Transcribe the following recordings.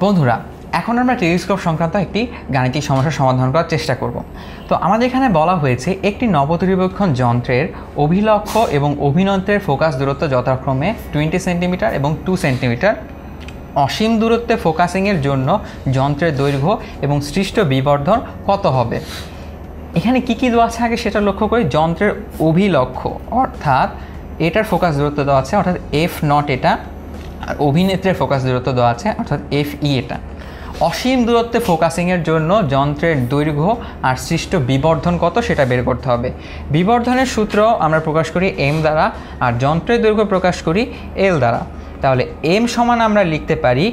বন্ধুরা, এখন আমরা টেলিস্কোপ সংক্রান্ত একটি গাণিতিক সমস্যার সমাধান করার চেষ্টা করব। তো আমাদের এখানে বলা হয়েছে একটি নবদূরবীক্ষণ যন্ত্রের অভিলক্ষ এবং অভিনন্ত্রের ফোকাস দূরত্ব যথাক্রমে 20 সেন্টিমিটার এবং 2 সেন্টিমিটার। অসীম দূরত্বে ফোকাসিংয়ের জন্য যন্ত্রের দৈর্ঘ্য এবং সৃষ্ট বিবর্ধন কত হবে। এখানে কি দেওয়া আছে আগে সেটা লক্ষ্য করি। যন্ত্রের অভিলক্ষ অর্থাৎ এটার ফোকাস দূরত্ব দেওয়া আছে অর্থাৎ F0 এটা, আর অভিনেত্রের ফোকাস দূরত্ব দেওয়া আছে অর্থাৎ FE এটা। অসীম দূরত্বে ফোকাসিংয়ের জন্য যন্ত্রের দৈর্ঘ্য আর সৃষ্ট বিবর্ধন কত সেটা বের করতে হবে। বিবর্ধনের সূত্র আমরা প্রকাশ করি M দ্বারা, আর যন্ত্রের দৈর্ঘ্য প্রকাশ করি L দ্বারা। তাহলে M সমান আমরা লিখতে পারি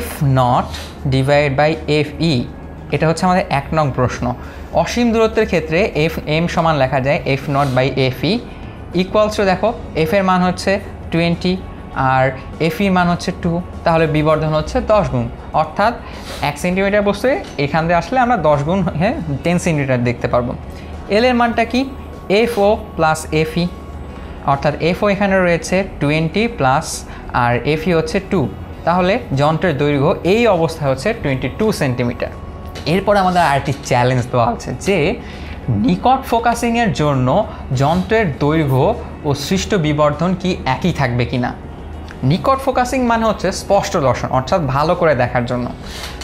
F0 ডিভাইড বাই FE। এটা হচ্ছে আমাদের 1 নং প্রশ্ন। অসীম দূরত্বের ক্ষেত্রে M সমান লেখা যায় F0 by FE equals to, দেখো F এর মান হচ্ছে 20 আর FE মান হচ্ছে 2, তাহলে বিবর্ধন হচ্ছে 10 গুণ, অর্থাৎ 1 সেন্টিমিটার বস্তু এখান থেকে আসলে আমরা 10 গুণ 10 সেন্টিমিটার দেখতে পারবো। L এর মানটা কি FO প্লাস FE, অর্থাৎ FO এখানে রয়েছে 20 প্লাস আর FE হচ্ছে 2, তাহলে যন্ত্রের দৈর্ঘ্য এই অবস্থায় হচ্ছে 22 সেন্টিমিটার। এরপর আমাদের আরেকটি চ্যালেঞ্জ দেওয়া আছে যে নিকট ফোকাসিংয়ের জন্য যন্ত্রের দৈর্ঘ্য ও সৃষ্ট বিবর্ধন কি একই থাকবে কিনা। নিকট ফোকাসিং মানে হচ্ছে স্পষ্ট দর্শন অর্থাৎ ভালো করে দেখার জন্য।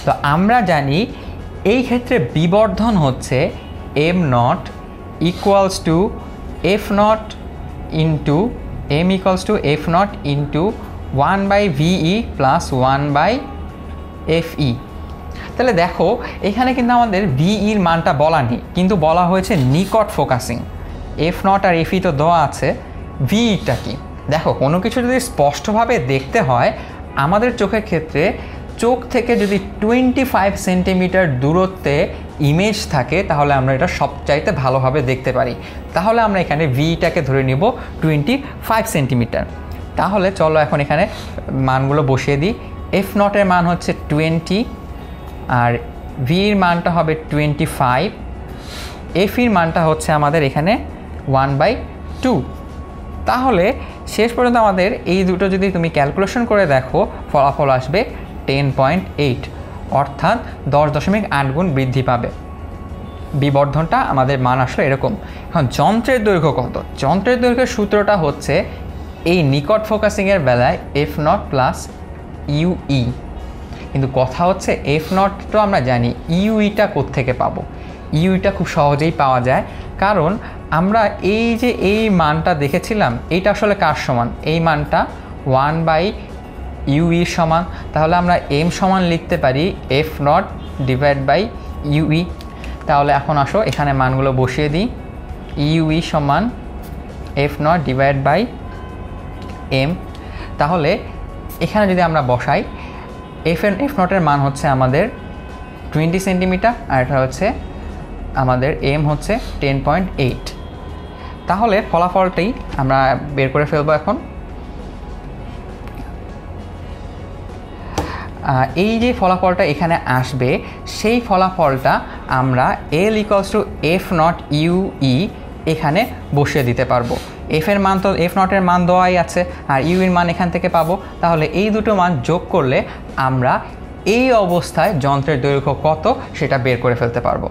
তো আমরা জানি এই ক্ষেত্রে বিবর্ধন হচ্ছে M0 equals to F0 into M equals to F0 into 1 by VE plus 1 by FE। তাহলে দেখো এখানে কিন্তু আমাদের VEর মানটা বলা নেই, কিন্তু বলা হয়েছে নিকট ফোকাসিং। F0 আর FE তো দেওয়া আছে, VEটা কি। দেখো কোনো কিছু যদি স্পষ্টভাবে দেখতে হয় আমাদের চোখের ক্ষেত্রে চোখ থেকে যদি 25 সেন্টিমিটার দূরত্বে ইমেজ থাকে তাহলে আমরা এটা সবচাইতে ভালোভাবে দেখতে পারি। তাহলে আমরা এখানে VEটাকে ধরে নিব 25 সেন্টিমিটার। তাহলে চলো এখন এখানে মানগুলো বসিয়ে দিই। F0 এর মান হচ্ছে 20 আর VEর মানটা হবে 25, FEর মানটা হচ্ছে আমাদের এখানে 1/2। তাহলে শেষ পর্যন্ত আমাদের এই দুটো যদি তুমি ক্যালকুলেশন করে দেখো ফলাফল আসবে 10.8, অর্থাৎ 10.8 গুণ বৃদ্ধি পাবে। বিবর্ধনটা আমাদের মান আসলে এরকম। এখন যন্ত্রের দৈর্ঘ্য কত। যন্ত্রের দৈর্ঘ্যের সূত্রটা হচ্ছে এই নিকট ফোকাসিংয়ের বেলায় F0 প্লাস UE, কিন্তু কথা হচ্ছে F0 তো আমরা জানি, ইউইটা কোত্থেকে পাবো। ইউইটা খুব সহজেই পাওয়া যায়, কারণ আমরা এই যে এই মানটা দেখেছিলাম এইটা আসলে কার সমান, এই মানটা 1/UE সমান। তাহলে আমরা M সমান লিখতে পারি F0 ডিভাইড বাই UE। তাহলে এখন আসো এখানে মানগুলো বসিয়ে দিই। UE সমান F0 ডিভাইড বাই M। তাহলে এখানে যদি আমরা বসাই F0 এর মান হচ্ছে আমাদের 20 সেন্টিমিটার আর এটা হচ্ছে আমাদের M হচ্ছে 10.8। তাহলে ফলাফলটি আমরা বের করে ফেলবো। এখন এই যে ফলাফলটা এখানে আসবে সেই ফলাফলটা আমরা L equals to F0 UE এখানে বসিয়ে দিতে পারবো। এর মান তো F0 এর মান দেওয়াই আছে আর ইউ এর মান এখান থেকে পাবো। তাহলে এই দুটো মান যোগ করলে আমরা এই অবস্থায় যন্ত্রের দৈর্ঘ্য কত সেটা বের করে ফেলতে পারবো।